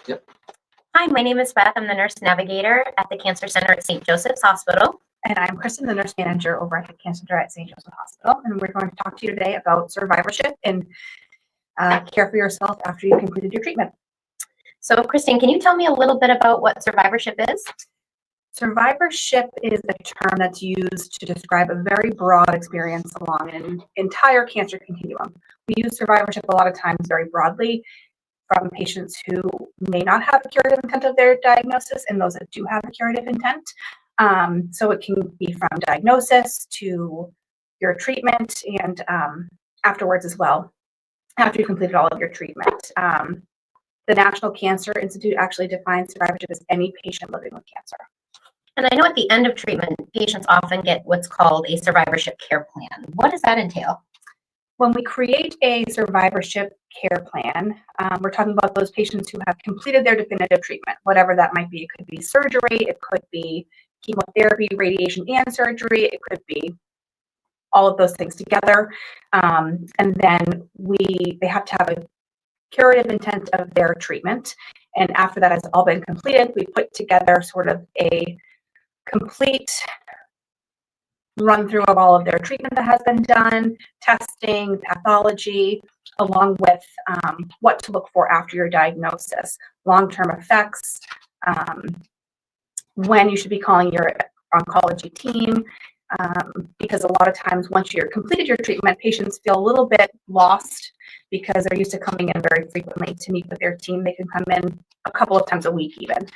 Yep. Hi, my name is Beth. I'm the nurse navigator at the Cancer Center at St. Joseph's Hospital. And I'm Kristen, the nurse manager over at the Cancer Center at St. Joseph Hospital. And we're going to talk to you today about survivorship and care for yourself after you've completed your treatment. So, Kristen, can you tell me a little bit about what survivorship is? Survivorship is a term that's used to describe a very broad experience along an entire cancer continuum. We use survivorship a lot of times very broadly from patients who may not have a curative intent of their diagnosis and those that do have a curative intent. So it can be from diagnosis to your treatment and afterwards as well, after you've completed all of your treatment. The National Cancer Institute actually defines survivorship as any patient living with cancer. And I know at the end of treatment, patients often get what's called a survivorship care plan. What does that entail? When we create a survivorship care plan, we're talking about those patients who have completed their definitive treatment, whatever that might be. It could be surgery, it could be chemotherapy, radiation, and surgery. It could be all of those things together. And then they have to have a curative intent of their treatment. And after that has all been completed, we put together sort of a complete run through of all of their treatment that has been done, testing, pathology, along with what to look for after your diagnosis, long-term effects, when you should be calling your oncology team, because a lot of times once you're completed your treatment, patients feel a little bit lost because they're used to coming in very frequently to meet with their team. They can come in a couple of times a week even.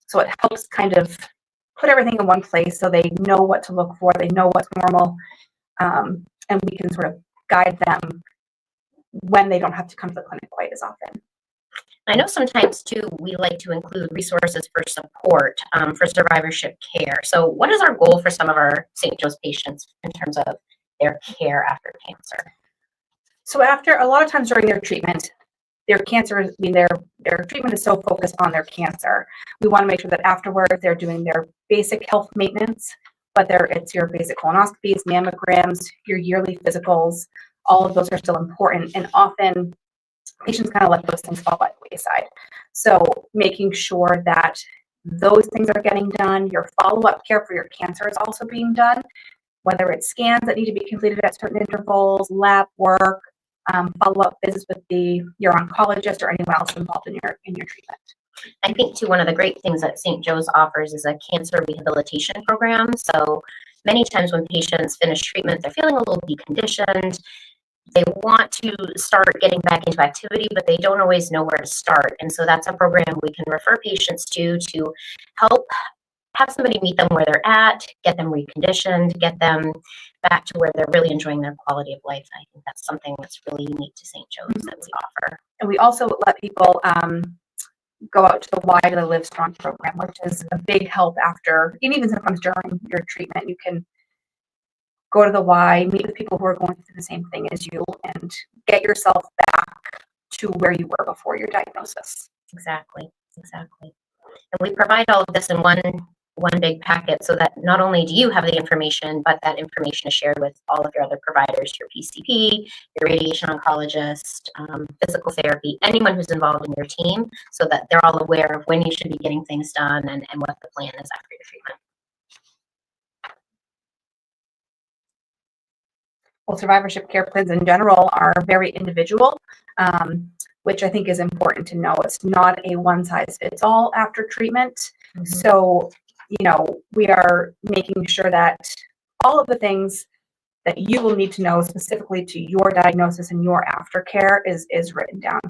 So it helps kind of put everything in one place so they know what to look for, they know what's normal, and we can sort of guide them when they don't have to come to the clinic quite as often. I know sometimes too, we like to include resources for support for survivorship care. So what is our goal for some of our St. Joe's patients in terms of their care after cancer? So after, a lot of times during their treatment, their treatment is so focused on their cancer. We want to make sure that afterwards they're doing their basic health maintenance, whether it's your basic colonoscopies, mammograms, your yearly physicals, all of those are still important. And often patients kind of let those things fall by the wayside. So making sure that those things are getting done, your follow-up care for your cancer is also being done, whether it's scans that need to be completed at certain intervals, lab work, follow-up visits with your oncologist or anyone else involved in your treatment. I think too, one of the great things that St. Joe's offers is a cancer rehabilitation program. So many times when patients finish treatment, they're feeling a little deconditioned. They want to start getting back into activity, but they don't always know where to start. And so that's a program we can refer patients to help have somebody meet them where they're at, get them reconditioned, get them back to where they're really enjoying their quality of life. I think that's something that's really unique to St. Joe's that we offer. And we also let people go out to the Y to the Live Strong program, which is a big help after, and even sometimes during your treatment. You can go to the Y, meet with people who are going through the same thing as you, and get yourself back to where you were before your diagnosis. Exactly. And we provide all of this in one big packet so that not only do you have the information, but that information is shared with all of your other providers, your PCP, your radiation oncologist, physical therapy, anyone who's involved in your team, so that they're all aware of when you should be getting things done and what the plan is after your treatment. Well, survivorship care plans in general are very individual, which I think is important to know. It's not a one-size-fits-all after treatment. Mm-hmm. So, we are making sure that all of the things that you will need to know specifically to your diagnosis and your aftercare is written down.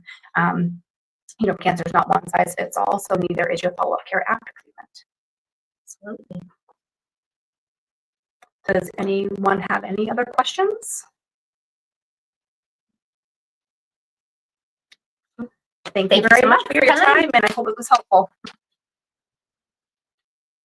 Cancer is not one-size-fits-all, so neither is your follow-up care after treatment. Absolutely. Does anyone have any other questions? Thank you very much for your time, and I hope it was helpful.